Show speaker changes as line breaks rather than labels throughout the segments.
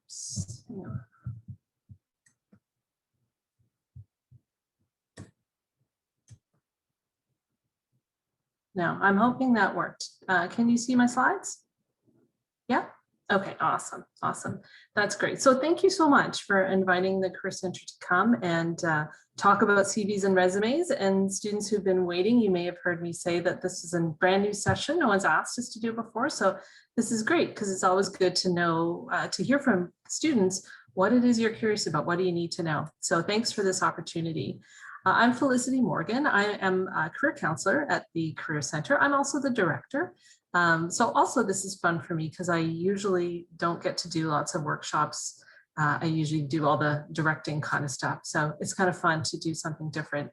Oops. Hang on. Now, I'm hoping that worked. Can you see my slides? Yeah? Okay, awesome, awesome. That's great. So thank you so much for inviting the Career Center to come and talk about CVs and resumes. And students who've been waiting, you may have heard me say that this is a brand new session. No one's asked us to do before. So this is great because it's always good to know, to hear from students what it is you're curious about. What do you need to know? So thanks for this opportunity. I'm Felicity Morgan. I am a career counselor at the Career Center. I'm also the director. So also this is fun for me because I usually don't get to do lots of workshops. I usually do all the directing kind of stuff. So it's kind of fun to do something different.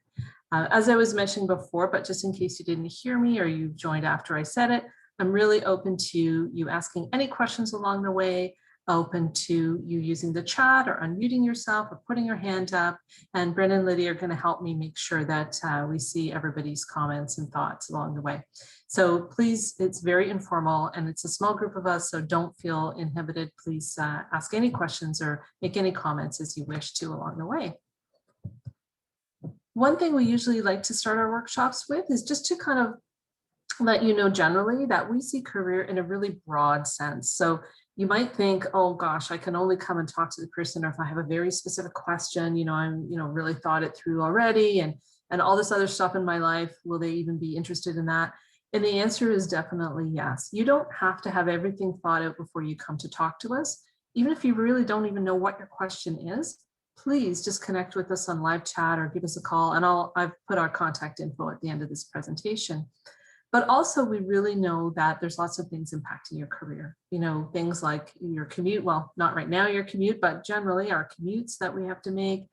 As I was mentioning before, but just in case you didn't hear me or you joined after I said it, I'm really open to you asking any questions along the way, open to you using the chat or unmuting yourself or putting your hand up. And Brendan and Lydia are going to help me make sure that we see everybody's comments and thoughts along the way. So please, it's very informal and it's a small group of us, so don't feel inhibited. Please ask any questions or make any comments as you wish to along the way. One thing we usually like to start our workshops with is just to kind of let you know generally that we see career in a really broad sense. So you might think, oh gosh, I can only come and talk to the Career Center if I have a very specific question, I'm, really thought it through already and all this other stuff in my life, will they even be interested in that? And the answer is definitely yes. You don't have to have everything thought out before you come to talk to us. Even if you really don't even know what your question is, please just connect with us on live chat or give us a call. And I've put our contact info at the end of this presentation. But also we really know that there's lots of things impacting your career, things like your commute, well, not right now your commute, but generally our commutes that we have to make,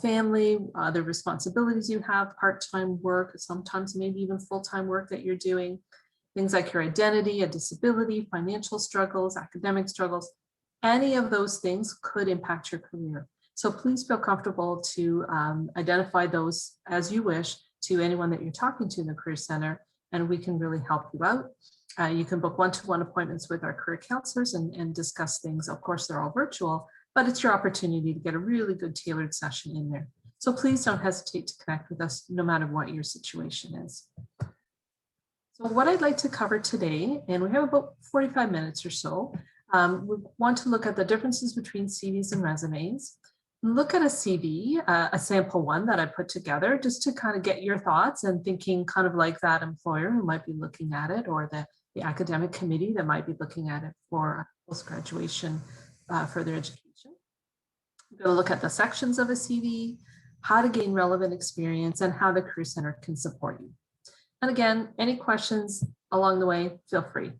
family, the responsibilities you have, part-time work, sometimes maybe even full-time work that you're doing, things like your identity, a disability, financial struggles, academic struggles, any of those things could impact your career. So please feel comfortable to identify those as you wish to anyone that you're talking to in the Career Center, and we can really help you out. You can book one-to-one appointments with our career counselors and discuss things. Of course, they're all virtual, but it's your opportunity to get a really good tailored session in there. So please don't hesitate to connect with us no matter what your situation is. So what I'd like to cover today, and we have about 45 minutes or so, we want to look at the differences between CVs and resumes. Look at a CV, a sample one that I put together just to kind of get your thoughts and thinking kind of like that employer who might be looking at it or the academic committee that might be looking at it for post-graduation further education. We're going to look at the sections of a CV, how to gain relevant experience, and how the Career Center can support you. And again, any questions along the way, feel free.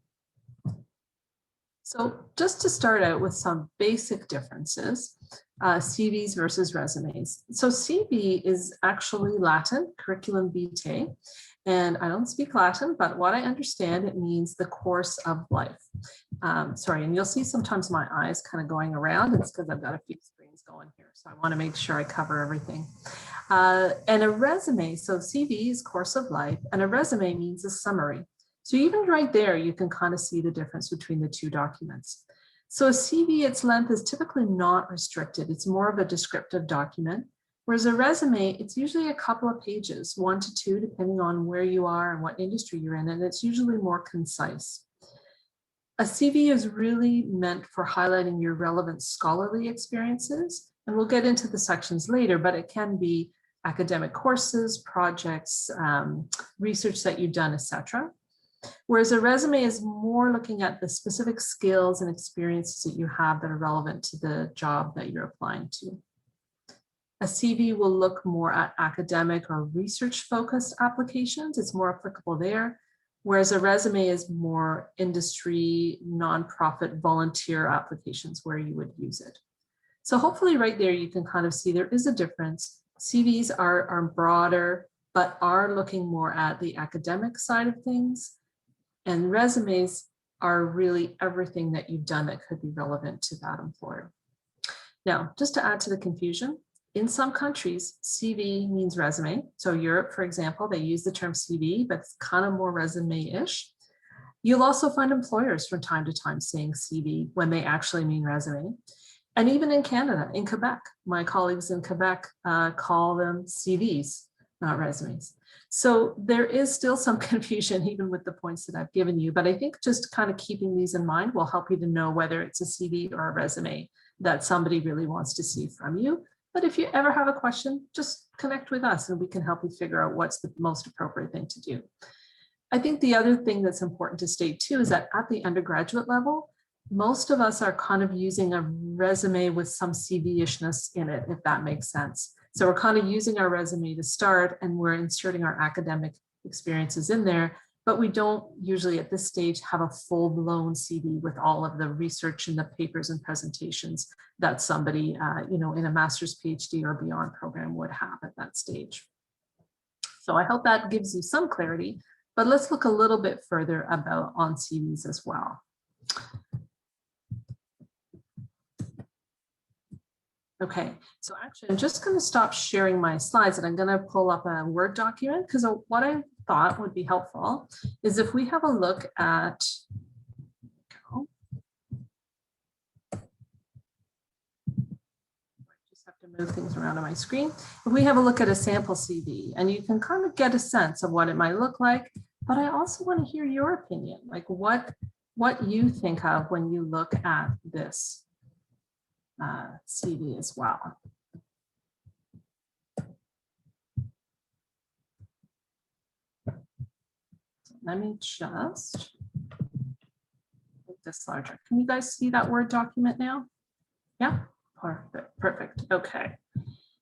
So just to start out with some basic differences, CVs versus resumes. So CV is actually Latin, curriculum vitae, and I don't speak Latin, but what I understand, it means the course of life. Sorry, and you'll see sometimes my eyes kind of going around. It's because I've got a few screens going here, so I want to make sure I cover everything. And a resume, so CV is course of life, and a resume means a summary. So even right there, you can kind of see the difference between the two documents. So a CV, its length is typically not restricted. It's more of a descriptive document, whereas a resume, it's usually a couple of pages, 1 to 2, depending on where you are and what industry you're in, and it's usually more concise. A CV is really meant for highlighting your relevant scholarly experiences, and we'll get into the sections later, but it can be academic courses, projects, research that you've done, etc. Whereas a resume is more looking at the specific skills and experiences that you have that are relevant to the job that you're applying to. A CV will look more at academic or research-focused applications. It's more applicable there, whereas a resume is more industry, nonprofit, volunteer applications where you would use it. So hopefully right there you can kind of see there is a difference. CVs are broader, but are looking more at the academic side of things. And resumes are really everything that you've done that could be relevant to that employer. Now, just to add to the confusion, in some countries, CV means resume. So Europe, for example, they use the term CV, but it's kind of more resume-ish. You'll also find employers from time to time saying CV when they actually mean resume. And even in Canada, in Quebec, my colleagues in Quebec call them CVs, not resumes. So there is still some confusion even with the points that I've given you, but I think just kind of keeping these in mind will help you to know whether it's a CV or a resume that somebody really wants to see from you. But if you ever have a question, just connect with us and we can help you figure out what's the most appropriate thing to do. I think the other thing that's important to state too is that at the undergraduate level, most of us are kind of using a resume with some CV-ishness in it, if that makes sense. So we're kind of using our resume to start and we're inserting our academic experiences in there, but we don't usually at this stage have a full-blown CV with all of the research and the papers and presentations that somebody in a master's, PhD or beyond program would have at that stage. So I hope that gives you some clarity, but let's look a little bit further about on CVs as well. Okay, so actually I'm just going to stop sharing my slides and I'm going to pull up a Word document because what I thought would be helpful is if we have a look at, I just have to move things around on my screen. If we have a look at a sample CV and you can kind of get a sense of what it might look like, but I also want to hear your opinion, like what you think of when you look at this CV as well. So let me just make this larger. Can you guys see that Word document now? Yeah, perfect. Okay.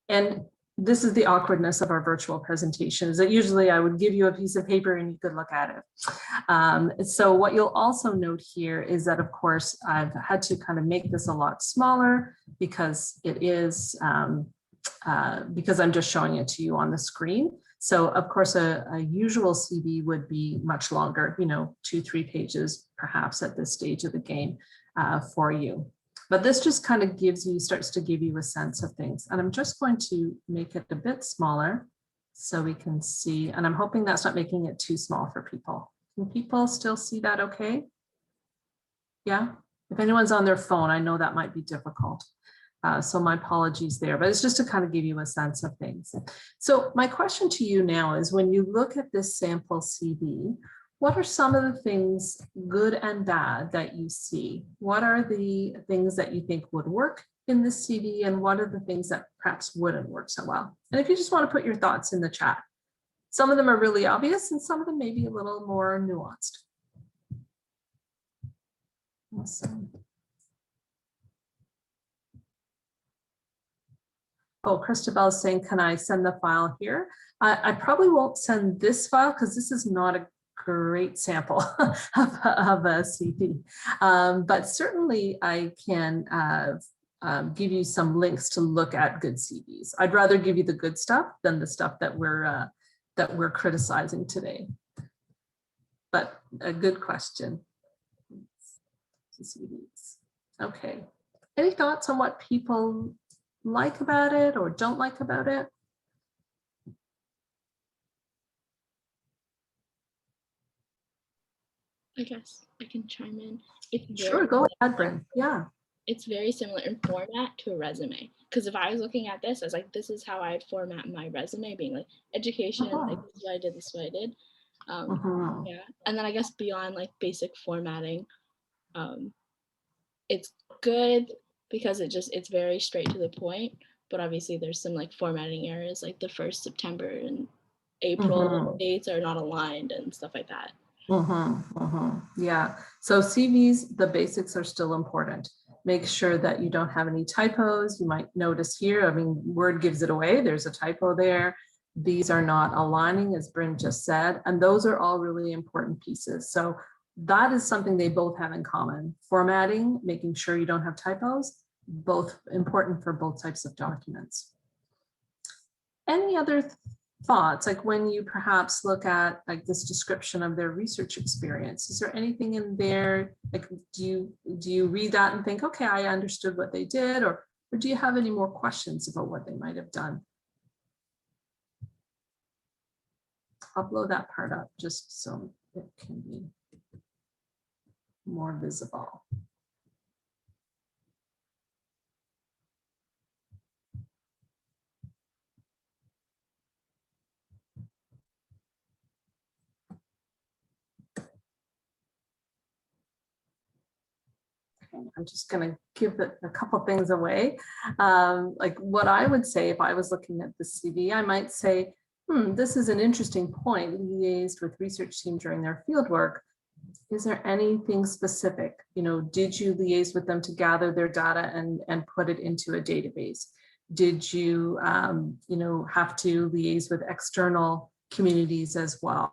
And this is the awkwardness of our virtual presentations that usually I would give you a piece of paper and you could look at it. So what you'll also note here is that, of course, I've had to kind of make this a lot smaller because it is, because I'm just showing it to you on the screen. So of course, a usual CV would be much longer, 2-3 pages, perhaps at this stage of the game for you. But this just kind of starts to give you a sense of things. And I'm just going to make it a bit smaller so we can see, and I'm hoping that's not making it too small for people. Can people still see that okay? Yeah, if anyone's on their phone, I know that might be difficult. So my apologies there, but it's just to kind of give you a sense of things. So my question to you now is when you look at this sample CV, what are some of the things, good and bad, that you see? What are the things that you think would work in this CV and what are the things that perhaps wouldn't work so well? And if you just want to put your thoughts in the chat, some of them are really obvious and some of them may be a little more nuanced. Awesome. Oh, Christabel is saying, can I send the file here? I probably won't send this file because this is not a great sample of a CV. But certainly I can give you some links to look at good CVs. I'd rather give you the good stuff than the stuff that we're criticizing today. But a good question. CVs. Okay. Any thoughts on what people like about it or don't like about it?
I guess I can chime in.
Sure, go ahead, Bryn. Yeah.
It's very similar in format to a resume. Because if I was looking at this, I was like, this is how I'd format my resume, being like education, like this is what I did, this is what I did. Yeah. And then I guess beyond like basic formatting, it's good because it's very straight to the point. But obviously there's some like formatting errors, like the 1st September and April dates are not aligned and stuff like that. Yeah, so CVs, the basics are still important. Make sure that you don't have any typos. You might notice here, I mean, Word gives it away. There's a typo there. These are not aligning, as Bryn just said, and those are all really important pieces. So that is something they both have in common. Formatting, making sure you don't have typos, both important for both types of documents. Any other thoughts, like when you perhaps look at like this description of their research experience, is there anything in there, like do you read that and think, okay, I understood what they did, or do you have any more questions about what they might have done? I'll blow that part up just so it can be
more visible. I'm just going to give it a couple things away. Like what I would say if I was looking at the CV, I might say, this is an interesting point, liaised with research team during their field work. Is there anything specific? Did you liaise with them to gather their data and put it into a database? Did you, have to liaise with external communities as well?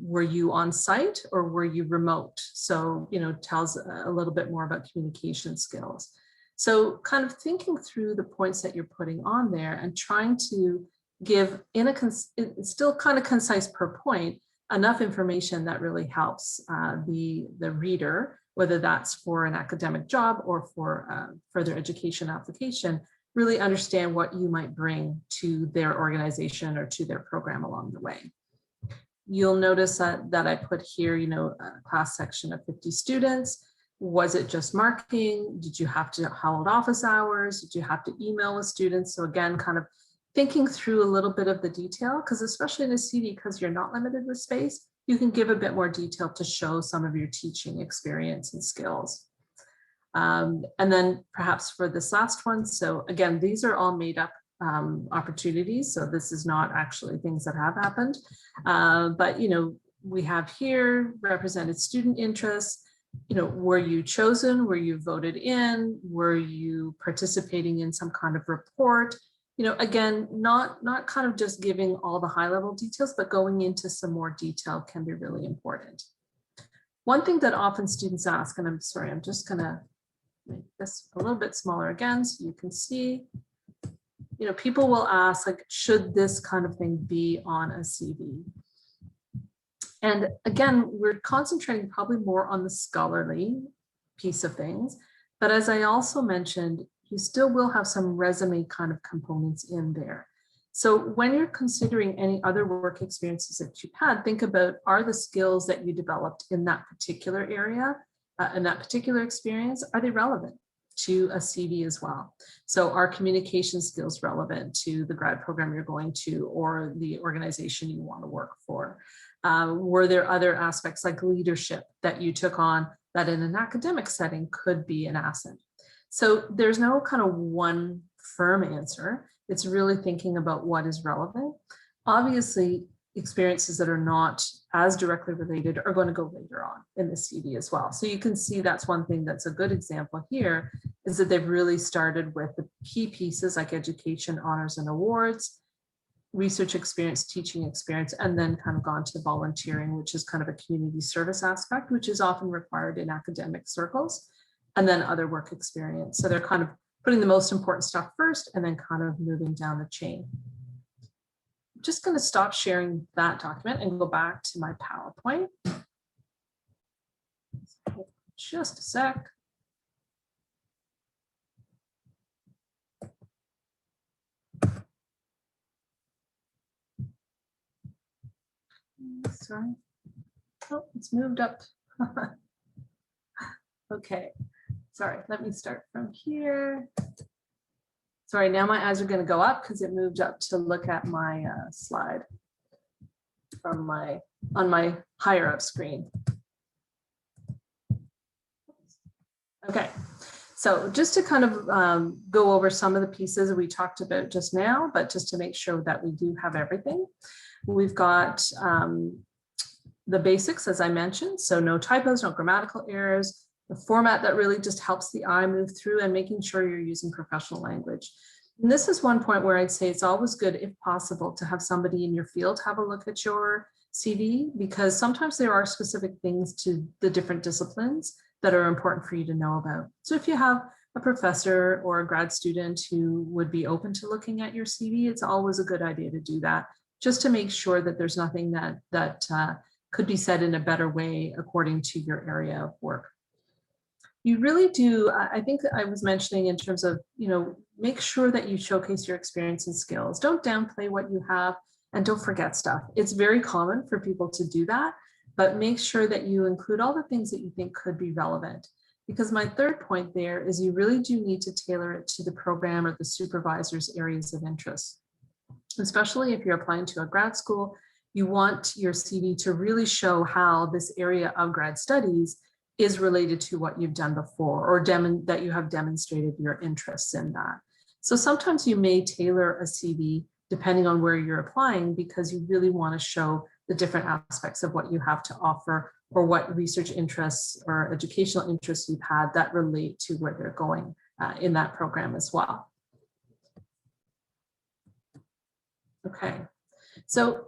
Were you on site or were you remote? So, tells a little bit more about communication skills. So kind of thinking through the points that you're putting on there and trying to give it's still kind of concise per point, enough information that really helps the reader, whether that's for an academic job or for further education application, really understand what you might bring to their organization or to their program along the way. You'll notice that I put here, a class section of 50 students. Was it just marking? Did you have to hold office hours? Did you have to email with students? So again, kind of thinking through a little bit of the detail, because especially in a CV, because you're not limited with space, you can give a bit more detail to show some of your teaching experience and skills. And then perhaps for this last one, so again, these are all made up opportunities. So this is not actually things that have happened. But, we have here represented student interests. Were you chosen? Were you voted in? Were you participating in some kind of report? Again, not kind of just giving all the high level details, but going into some more detail can be really important. One thing that often students ask, and I'm sorry, I'm just gonna make this a little bit smaller again so you can see, people will ask, like, should this kind of thing be on a CV? And again, we're concentrating probably more on the scholarly piece of things, but as I also mentioned, you still will have some resume kind of components in there. So when you're considering any other work experiences that you've had, think about, are the skills that you developed in that particular area, in that particular experience, are they relevant to a CV as well? So are communication skills relevant to the grad program you're going to or the organization you want to work for? Were there other aspects like leadership that you took on that in an academic setting could be an asset? So there's no kind of one firm answer. It's really thinking about what is relevant. Obviously, experiences that are not as directly related are going to go later on in the CV as well. So you can see that's one thing that's a good example here, is that they've really started with the key pieces like education, honors and awards, research experience, teaching experience, and then kind of gone to volunteering, which is kind of a community service aspect, which is often required in academic circles, and then other work experience. So they're kind of putting the most important stuff first and then kind of moving down the chain. I'm just going to stop sharing that document and go back to my PowerPoint. Just a sec. Sorry. Oh, it's moved up. Okay. Sorry, let me start from here. Sorry, now my eyes are going to go up because it moved up to look at my slide from on my higher up screen. Okay, so just to kind of go over some of the pieces we talked about just now, but just to make sure that we do have everything. We've got the basics, as I mentioned, so no typos, no grammatical errors, the format that really just helps the eye move through, and making sure you're using professional language. And this is one point where I'd say it's always good, if possible, to have somebody in your field have a look at your CV, because sometimes there are specific things to the different disciplines that are important for you to know about. So if you have a professor or a grad student who would be open to looking at your CV, it's always a good idea to do that, just to make sure that there's nothing that could be said in a better way according to your area of work. You really do, I think I was mentioning in terms of, make sure that you showcase your experience and skills. Don't downplay what you have and don't forget stuff. It's very common for people to do that. but make sure that you include all the things that you think could be relevant. Because my third point there is you really do need to tailor it to the program or the supervisor's areas of interest. Especially if you're applying to a grad school, you want your CV to really show how this area of grad studies is related to what you've done before, or that you have demonstrated your interests in that. So sometimes you may tailor a CV depending on where you're applying, because you really want to show the different aspects of what you have to offer, or what research interests or educational interests you've had that relate to where they're going in that program as well. Okay, so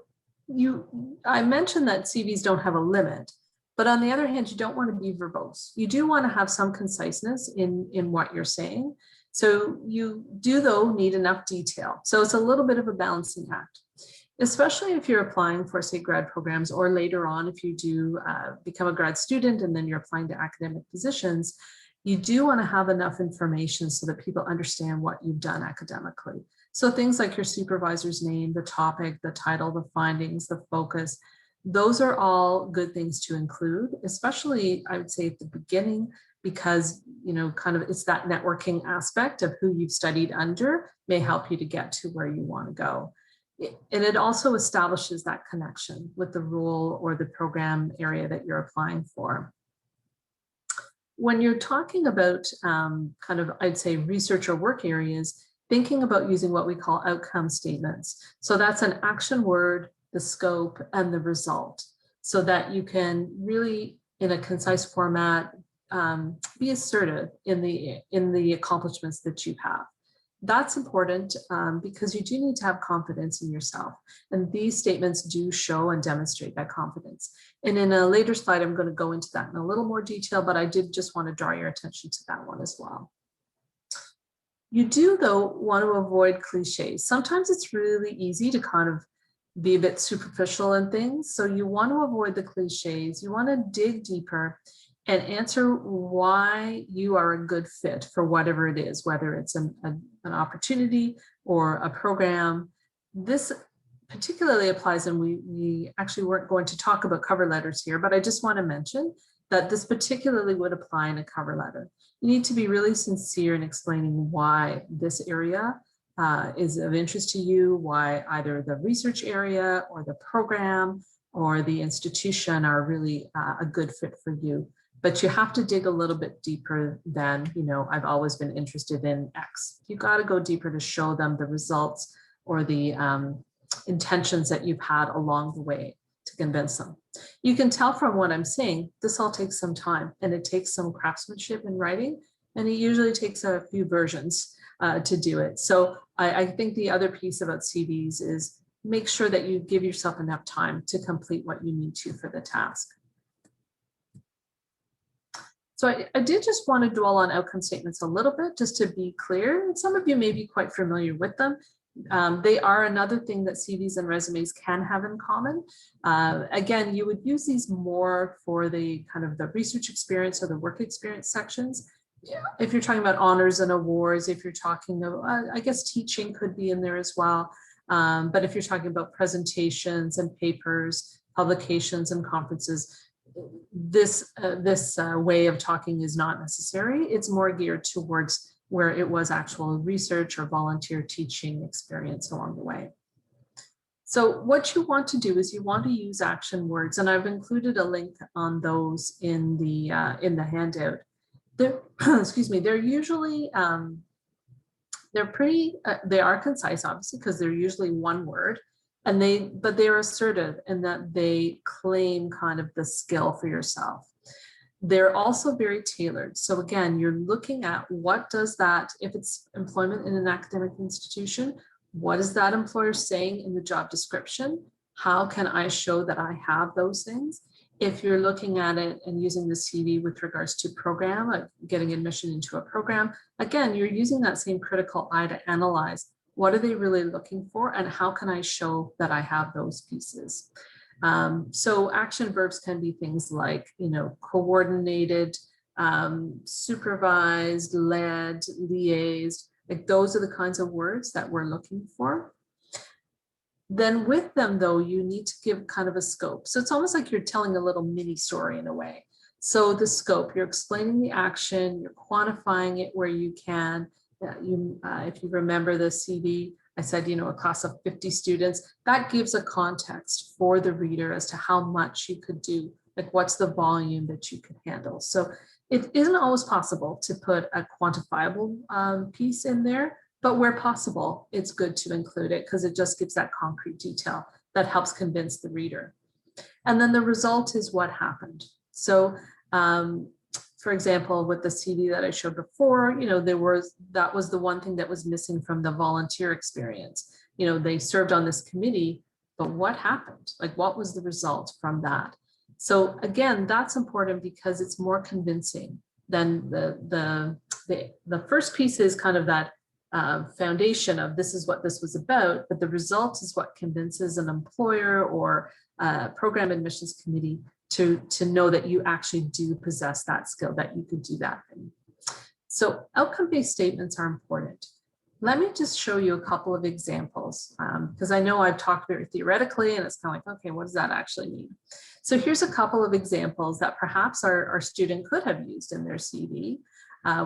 I mentioned that CVs don't have a limit, but on the other hand, you don't want to be verbose. You do want to have some conciseness in what you're saying. So you do, though, need enough detail. So it's a little bit of a balancing act, especially if you're applying for, say, grad programs, or later on, if you do become a grad student and then you're applying to academic positions. You do want to have enough information so that people understand what you've done academically. So things like your supervisor's name, the topic, the title, the findings, the focus, those are all good things to include, especially I would say at the beginning, because, you know, kind of it's that networking aspect of who you've studied under may help you to get to where you want to go. And it also establishes that connection with the role or the program area that you're applying for. When you're talking about kind of, I'd say, research or work areas, thinking about using what we call outcome statements. So that's an action word, the scope, and the result, so that you can really, in a concise format, be assertive in the accomplishments that you have. That's important because you do need to have confidence in yourself. And these statements do show and demonstrate that confidence. And in a later slide, I'm going to go into that in a little more detail, but I did just want to draw your attention to that one as well. You do, though, want to avoid cliches. Sometimes it's really easy to kind of be a bit superficial in things. So you want to avoid the cliches. You want to dig deeper and answer why you are a good fit for whatever it is, whether it's an opportunity or a program. This particularly applies, and we actually weren't going to talk about cover letters here, but I just want to mention that this particularly would apply in a cover letter. You need to be really sincere in explaining why this area is of interest to you, why either the research area or the program or the institution are really a good fit for you. But you have to dig a little bit deeper than, you know, I've always been interested in X. You got to go deeper to show them the results or the intentions that you've had along the way to convince them. You can tell from what I'm saying, this all takes some time, and it takes some craftsmanship in writing, and it usually takes a few versions to do it. So I think the other piece about CVs is make sure that you give yourself enough time to complete what you need to for the task. So I did just want to dwell on outcome statements a little bit, just to be clear. And some of you may be quite familiar with them. They are another thing that CVs and resumes can have in common. Again, you would use these more for the kind of the research experience or the work experience sections. Yeah. If you're talking about honors and awards, if you're talking about, I guess teaching could be in there as well. But if you're talking about presentations and papers, publications and conferences, this way of talking is not necessary. It's more geared towards where it was actual research or volunteer teaching experience along the way. So what you want to do is you want to use action words, and I've included a link on those in the handout. They're, excuse me, they're usually they are concise, obviously, because they're usually one word. But they're assertive in that they claim kind of the skill for yourself. They're also very tailored. So again, you're looking at what does that, if it's employment in an academic institution, what is that employer saying in the job description? How can I show that I have those things? If you're looking at it and using the CV with regards to program, like getting admission into a program, again, you're using that same critical eye to analyze what are they really looking for and how can I show that I have those pieces. So action verbs can be things like, you know, coordinated, supervised, led, liaised. Like those are the kinds of words that we're looking for. Then with them though, you need to give kind of a scope. So it's almost like you're telling a little mini story in a way. So the scope, you're explaining the action, you're quantifying it where you can. If you remember the CV, I said, a class of 50 students, that gives a context for the reader as to how much you could do, like what's the volume that you could handle. So it isn't always possible to put a quantifiable piece in there, but where possible, it's good to include it because it just gives that concrete detail that helps convince the reader. And then the result is what happened. So for example, with the CV that I showed before, that was the one thing that was missing from the volunteer experience. They served on this committee, but what happened? Like, what was the result from that? So again, that's important because it's more convincing than the first piece is kind of that foundation of this is what this was about, but the result is what convinces an employer or program admissions committee to know that you actually do possess that skill, that you could do that thing. So outcome-based statements are important. Let me just show you a couple of examples because I know I've talked very theoretically and it's kind of like, okay, what does that actually mean? So here's a couple of examples that perhaps our student could have used in their CV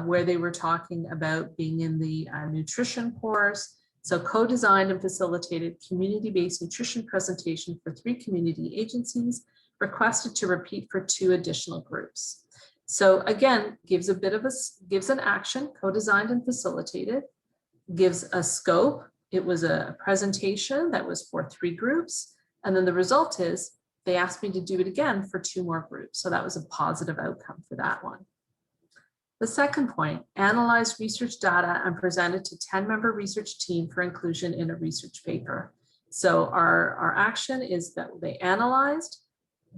where they were talking about being in the nutrition course. So co-designed and facilitated community-based nutrition presentation for 3 community agencies, requested to repeat for 2 additional groups. So again, gives an action, co-designed and facilitated, gives a scope. It was a presentation that was for 3 groups. And then the result is they asked me to do it again for 2 more groups. So that was a positive outcome for that one. The second point, analyzed research data and presented to 10-member research team for inclusion in a research paper. So our action is that they analyzed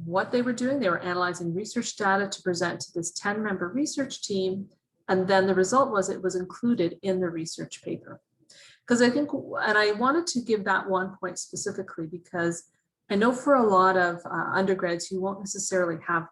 what they were doing. They were analyzing research data to present to this 10-member research team. And then the result was it was included in the research paper. Because I think, and I wanted to give that one point specifically because I know for a lot of undergrads, you won't necessarily have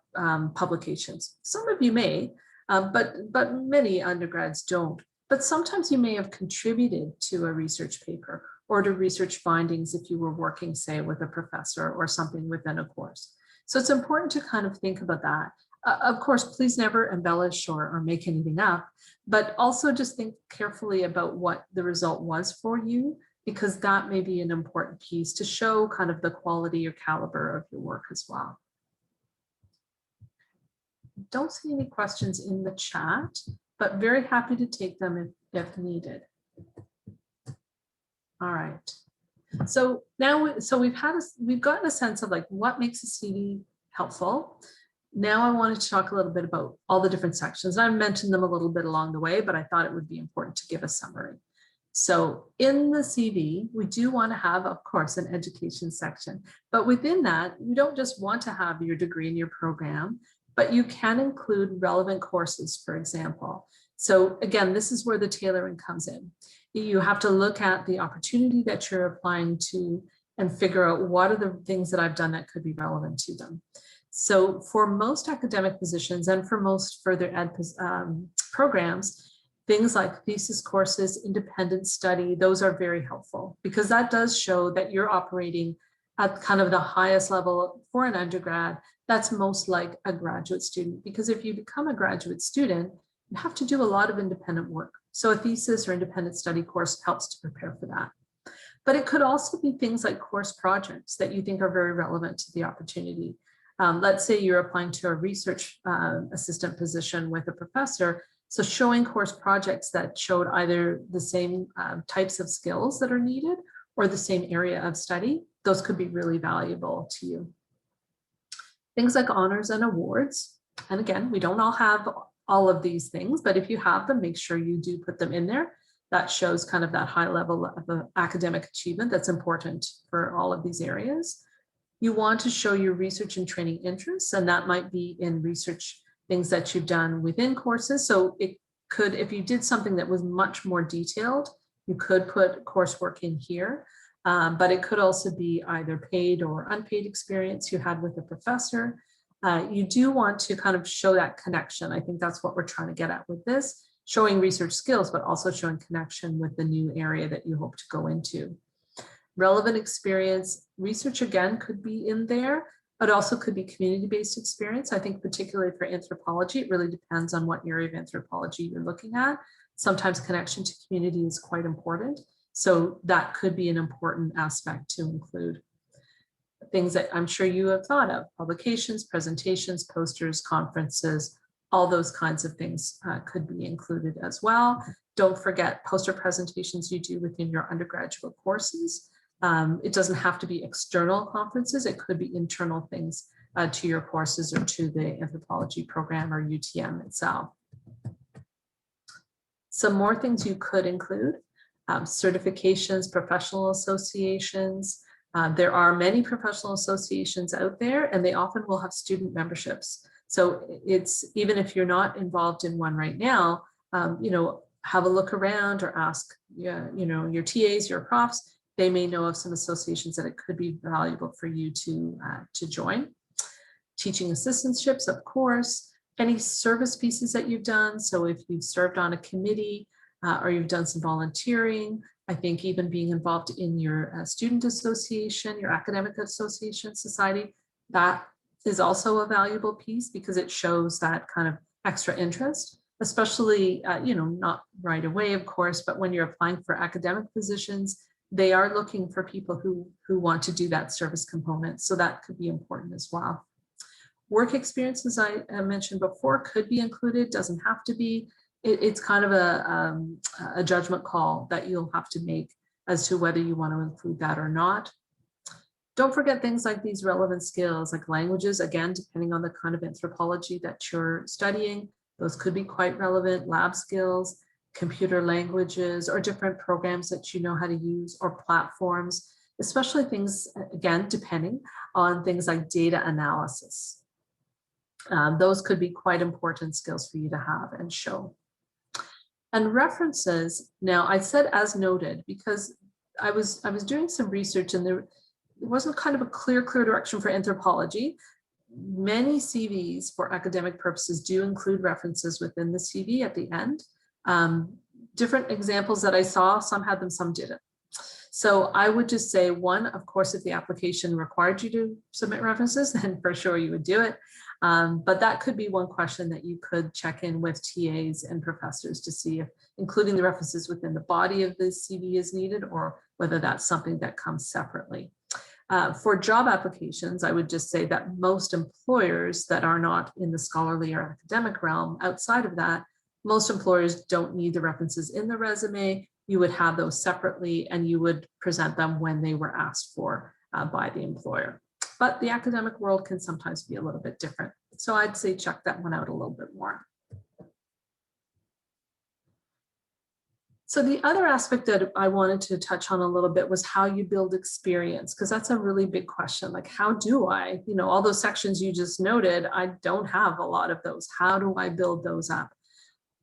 publications. Some of you may, but many undergrads don't. But sometimes you may have contributed to a research paper or to research findings if you were working, say, with a professor or something within a course. So it's important to kind of think about that. Of course, please never embellish or make anything up, but also just think carefully about what the result was for you, because that may be an important piece to show kind of the quality or caliber of your work as well. Don't see any questions in the chat, but very happy to take them if needed. All right. So now, we've gotten a sense of like what makes a CV helpful. Now I wanted to talk a little bit about all the different sections. I mentioned them a little bit along the way, but I thought it would be important to give a summary. So in the CV, we do want to have, of course, an education section, but within that, you don't just want to have your degree in your program, but you can include relevant courses, for example. So again, this is where the tailoring comes in. You have to look at the opportunity that you're applying to and figure out what are the things that I've done that could be relevant to them. So for most academic positions and for most further ed programs, things like thesis courses, independent study, those are very helpful because that does show that you're operating at kind of the highest level for an undergrad. That's most like a graduate student, because if you become a graduate student, you have to do a lot of independent work. So a thesis or independent study course helps to prepare for that. But it could also be things like course projects that you think are very relevant to the opportunity. Let's say you're applying to a research assistant position with a professor. So showing course projects that showed either the same types of skills that are needed or the same area of study, those could be really valuable to you. Things like honors and awards. And again, we don't all have all of these things, but if you have them, make sure you do put them in there. That shows kind of that high level of academic achievement that's important for all of these areas. You want to show your research and training interests, and that might be in research things that you've done within courses. So it could, if you did something that was much more detailed, you could put coursework in here, but it could also be either paid or unpaid experience you had with a professor. You do want to kind of show that connection. I think that's what we're trying to get at with this, showing research skills, but also showing connection with the new area that you hope to go into. Relevant experience, research again could be in there, but also could be community-based experience. I think particularly for anthropology, it really depends on what area of anthropology you're looking at. Sometimes connection to community is quite important. So that could be an important aspect to include. Things that I'm sure you have thought of: publications, presentations, posters, conferences, all those kinds of things could be included as well. Don't forget poster presentations you do within your undergraduate courses. It doesn't have to be external conferences. It could be internal things to your courses or to the anthropology program or UTM itself. Some more things you could include: certifications, professional associations. There are many professional associations out there, and they often will have student memberships. So it's, even if you're not involved in one right now, have a look around or ask, your TAs, your profs. They may know of some associations that it could be valuable for you to join. Teaching assistantships, of course. Any service pieces that you've done. So if you've served on a committee or you've done some volunteering, I think even being involved in your student association, your academic association society, that is also a valuable piece because it shows that kind of extra interest, especially, not right away, of course, but when you're applying for academic positions, they are looking for people who want to do that service component. So that could be important as well. Work experience, as I mentioned before, could be included, doesn't have to be. It's kind of a judgment call that you'll have to make as to whether you want to include that or not. Don't forget things like these relevant skills, like languages, again, depending on the kind of anthropology that you're studying, those could be quite relevant. Lab skills, computer languages, or different programs that you know how to use, or platforms, especially things, again, depending on things like data analysis. Those could be quite important skills for you to have and show. And references, now I said as noted because I was doing some research and there wasn't kind of a clear direction for anthropology. Many CVs for academic purposes do include references within the CV at the end. Different examples that I saw, some had them, some didn't. So I would just say, one, of course, if the application required you to submit references, then for sure you would do it. But that could be one question that you could check in with TAs and professors to see if including the references within the body of the CV is needed, or whether that's something that comes separately. For job applications, I would just say that most employers that are not in the scholarly or academic realm, outside of that, most employers don't need the references in the resume. You would have those separately and you would present them when they were asked for by the employer. But the academic world can sometimes be a little bit different. So I'd say check that one out a little bit more. So the other aspect that I wanted to touch on a little bit was how you build experience, because that's a really big question. Like, how do I, all those sections you just noted, I don't have a lot of those. How do I build those up?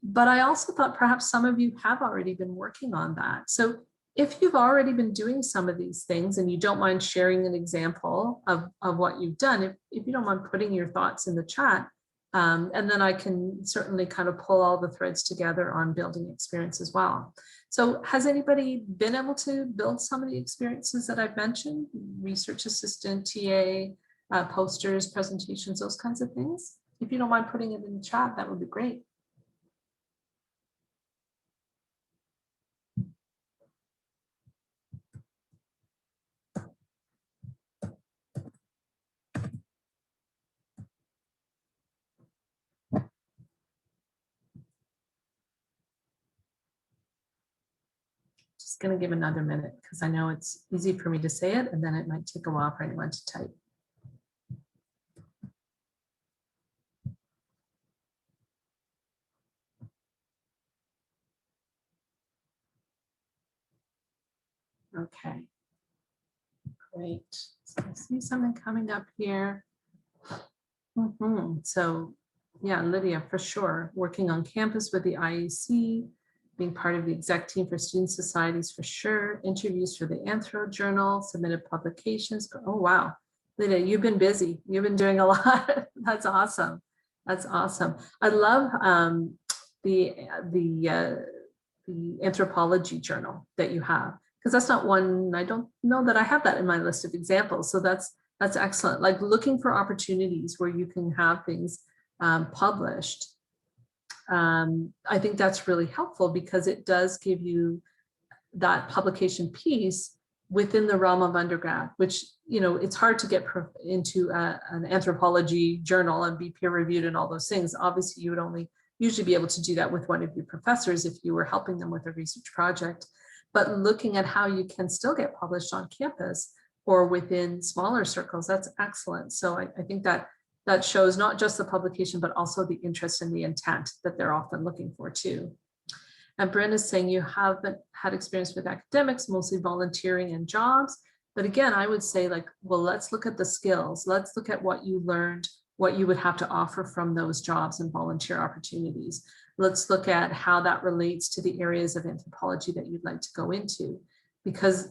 But I also thought perhaps some of you have already been working on that. So if you've already been doing some of these things and you don't mind sharing an example of what you've done, if you don't mind putting your thoughts in the chat, and then I can certainly kind of pull all the threads together on building experience as well. So has anybody been able to build some of the experiences that I've mentioned? Research assistant, TA, posters, presentations, those kinds of things? If you don't mind putting it in the chat, that would be great. Just going to give another minute because I know it's easy for me to say it and then it might take a while for anyone to type. Okay, great. So I see something coming up here. So yeah, Lydia, for sure. Working on campus with the IEC, being part of the exec team for student societies for sure. Interviews for the Anthro Journal, submitted publications. Oh, wow. Lydia, you've been busy. You've been doing a lot. That's awesome. That's awesome. I love the anthropology journal that you have. because that's not one, I don't know that I have that in my list of examples. So that's excellent. Like looking for opportunities where you can have things published. I think that's really helpful because it does give you that publication piece within the realm of undergrad, which, you know, it's hard to get into an anthropology journal and be peer reviewed and all those things. Obviously, you would only usually be able to do that with one of your professors if you were helping them with a research project. But looking at how you can still get published on campus or within smaller circles, that's excellent. So I think that shows not just the publication, but also the interest and the intent that they're often looking for too. And Brenda's saying you haven't had experience with academics, mostly volunteering and jobs. But again, I would say like, well, let's look at the skills. Let's look at what you learned, what you would have to offer from those jobs and volunteer opportunities. Let's look at how that relates to the areas of anthropology that you'd like to go into. Because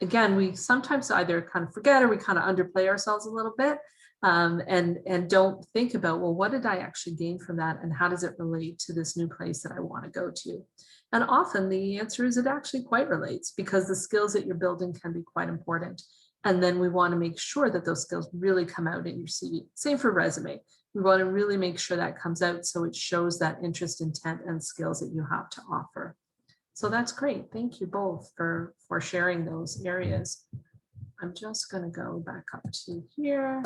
again, we sometimes either kind of forget or we kind of underplay ourselves a little bit. And don't think about, well, what did I actually gain from that? And how does it relate to this new place that I want to go to? And often the answer is it actually quite relates because the skills that you're building can be quite important. And then we want to make sure that those skills really come out in your CV. Same for resume. We want to really make sure that comes out so it shows that interest, intent, and skills that you have to offer. So that's great. Thank you both for sharing those areas. I'm just going to go back up to here.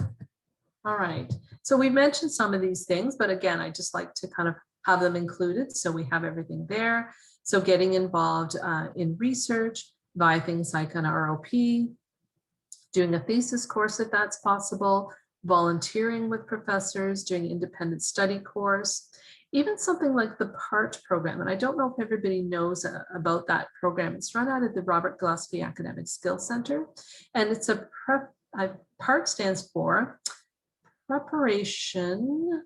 All right, so we mentioned some of these things, but again, I just like to kind of have them included so we have everything there. So getting involved in research via things like an ROP, doing a thesis course if that's possible, volunteering with professors, doing independent study course, even something like the PART program. And I don't know if everybody knows about that program. It's run out of the Robert Gillespie Academic Skills Center. And it's PART stands for preparation,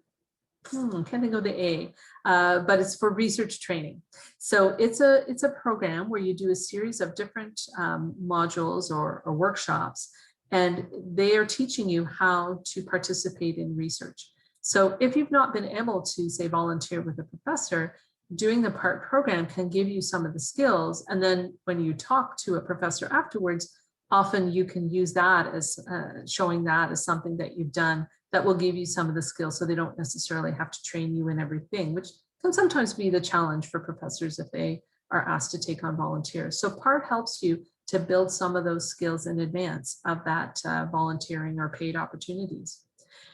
can't think of the A, but it's for research training. So it's a program where you do a series of different modules or workshops, and they are teaching you how to participate in research. So if you've not been able to, say, volunteer with a professor, doing the PART program can give you some of the skills. And then when you talk to a professor afterwards, often you can use that as showing that as something that you've done that will give you some of the skills so they don't necessarily have to train you in everything, which can sometimes be the challenge for professors if they are asked to take on volunteers. So PART helps you to build some of those skills in advance of that volunteering or paid opportunities.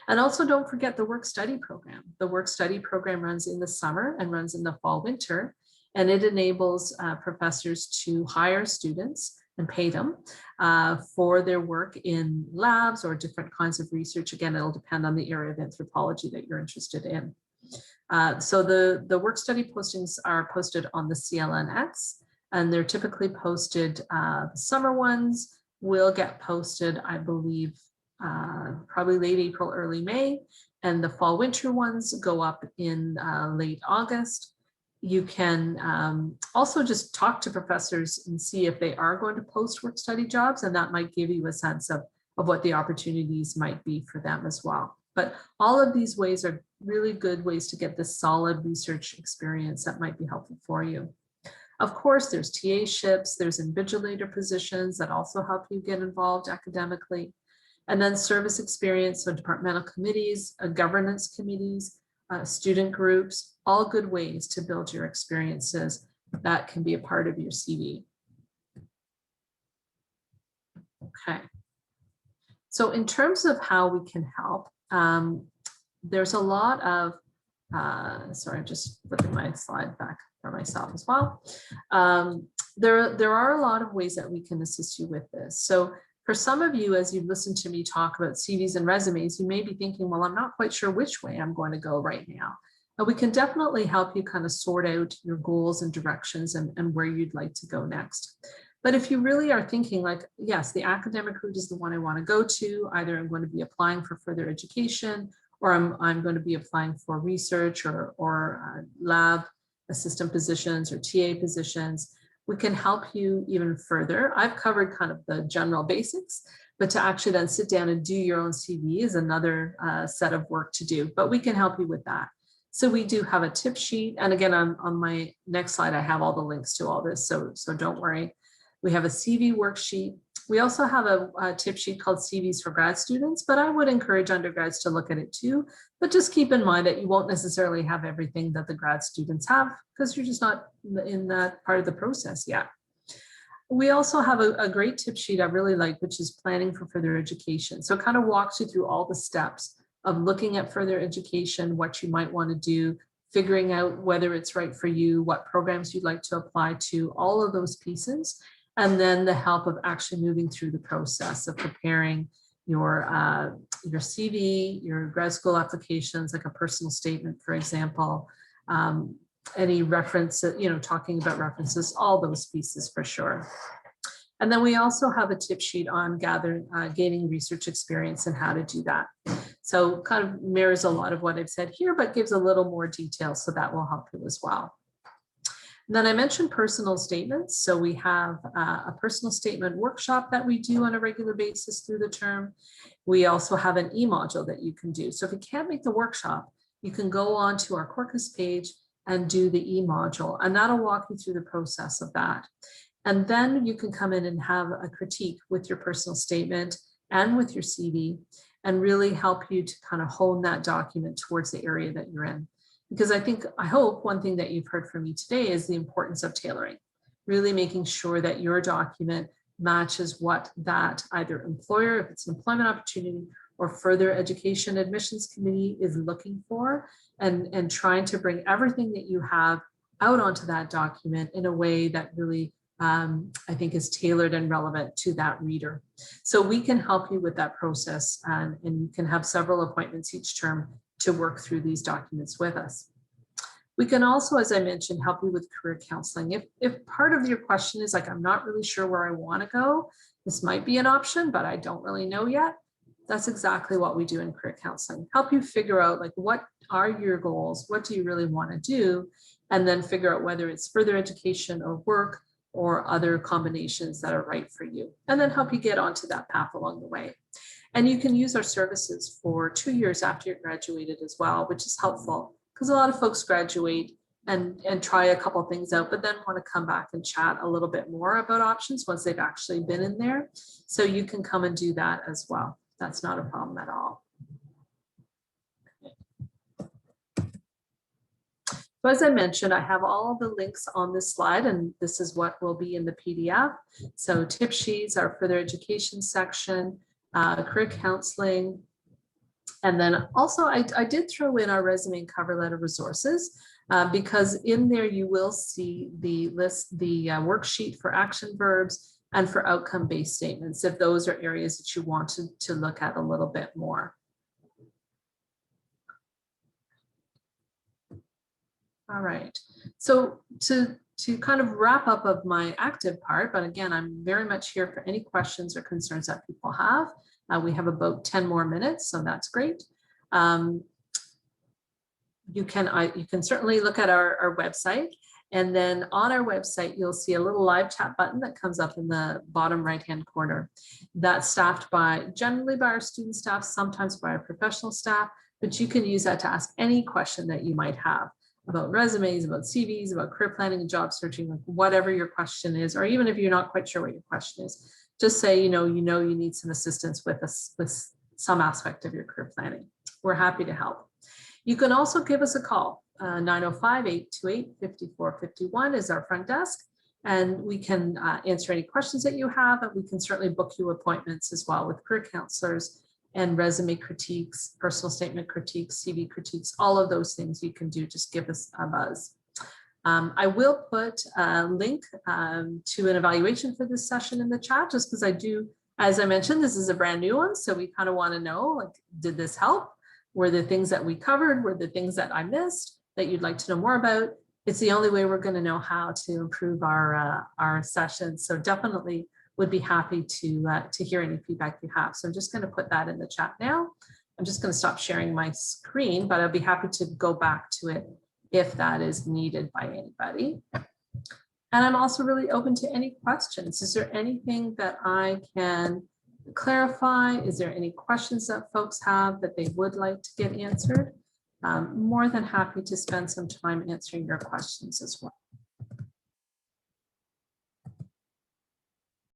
And also don't forget the work-study program. The work-study program runs in the summer and runs in the fall, winter, and it enables professors to hire students and pay them for their work in labs or different kinds of research. Again, it'll depend on the area of anthropology that you're interested in. So the work study postings are posted on the CLNX, and they're typically posted, the summer ones will get posted, I believe, probably late April, early May, and the fall winter ones go up in late August. You can also just talk to professors and see if they are going to post work study jobs, and that might give you a sense of what the opportunities might be for them as well. But all of these ways are really good ways to get this solid research experience that might be helpful for you. Of course, there's TA-ships, there's invigilator positions that also help you get involved academically. And then service experience, so departmental committees, governance committees, student groups, all good ways to build your experiences that can be a part of your CV. Okay. So in terms of how we can help, there's a lot of, sorry, I'm just flipping my slide back for myself as well. There are a lot of ways that we can assist you with this. So for some of you, as you've listened to me talk about CVs and resumes, you may be thinking, well, I'm not quite sure which way I'm going to go right now. But we can definitely help you kind of sort out your goals and directions and where you'd like to go next. But if you really are thinking like, yes, the academic route is the one I want to go to, either I'm going to be applying for further education, or I'm going to be applying for research or lab assistant positions or TA positions, we can help you even further. I've covered kind of the general basics, but to actually then sit down and do your own CV is another set of work to do, but we can help you with that. So we do have a tip sheet. And again, on my next slide, I have all the links to all this, so don't worry. We have a CV worksheet. We also have a tip sheet called CVs for grad students, but I would encourage undergrads to look at it too. But just keep in mind that you won't necessarily have everything that the grad students have because you're just not in that part of the process yet. We also have a great tip sheet I really like, which is planning for further education. So it kind of walks you through all the steps of looking at further education, what you might want to do, figuring out whether it's right for you, what programs you'd like to apply to, all of those pieces. And then the help of actually moving through the process of preparing your CV, your grad school applications, like a personal statement, for example, any reference, talking about references, all those pieces for sure. And then we also have a tip sheet on gaining research experience and how to do that. So kind of mirrors a lot of what I've said here, but gives a little more detail, so that will help you as well. And then I mentioned personal statements. So we have a personal statement workshop that we do on a regular basis through the term. We also have an e-module that you can do. So if you can't make the workshop, you can go on to our Corcus page and do the e-module, and that'll walk you through the process of that. And then you can come in and have a critique with your personal statement and with your CV and really help you to kind of hone that document towards the area that you're in. Because I hope one thing that you've heard from me today is the importance of tailoring, really making sure that your document matches what that either employer, if it's an employment opportunity, or further education admissions committee is looking for, and trying to bring everything that you have out onto that document in a way that really I think is tailored and relevant to that reader. So we can help you with that process, and you can have several appointments each term to work through these documents with us. We can also, as I mentioned, help you with career counseling. If part of your question is like, I'm not really sure where I want to go, this might be an option, but I don't really know yet. That's exactly what we do in career counseling. Help you figure out like, what are your goals? What do you really want to do? And then figure out whether it's further education or work or other combinations that are right for you. And then help you get onto that path along the way. And you can use our services for 2 years after you're graduated as well, which is helpful because a lot of folks graduate and try a couple of things out, but then want to come back and chat a little bit more about options once they've actually been in there. So you can come and do that as well. That's not a problem at all. So as I mentioned, I have all the links on this slide, and this is what will be in the PDF. So tip sheets, our further education section, career counseling. And then also I did throw in our resume and cover letter resources because in there you will see the list, the worksheet for action verbs and for outcome-based statements, if those are areas that you want to look at a little bit more. All right, so to kind of wrap up of my active part, but again, I'm very much here for any questions or concerns that people have. We have about 10 more minutes, so that's great. You can certainly look at our website, and then on our website, you'll see a little live chat button that comes up in the bottom right-hand corner. That's staffed generally by our student staff, sometimes by our professional staff, but you can use that to ask any question that you might have about resumes, about CVs, about career planning and job searching, like whatever your question is, or even if you're not quite sure what your question is, just say, you need some assistance with some aspect of your career planning. We're happy to help. You can also give us a call. 905-828-5451 is our front desk, and we can answer any questions that you have, and we can certainly book you appointments as well with career counselors and resume critiques, personal statement critiques, CV critiques, all of those things you can do. Just give us a buzz. I will put a link to an evaluation for this session in the chat, just because I do, as I mentioned, this is a brand new one. So we kind of want to know, like, did this help? Were the things that we covered, were the things that I missed that you'd like to know more about? It's the only way we're going to know how to improve our sessions. So definitely would be happy to hear any feedback you have. So I'm just going to put that in the chat now. I'm just going to stop sharing my screen, but I'll be happy to go back to it if that is needed by anybody. And I'm also really open to any questions. Is there anything that I can clarify? Is there any questions that folks have that they would like to get answered? More than happy to spend some time answering your questions as well.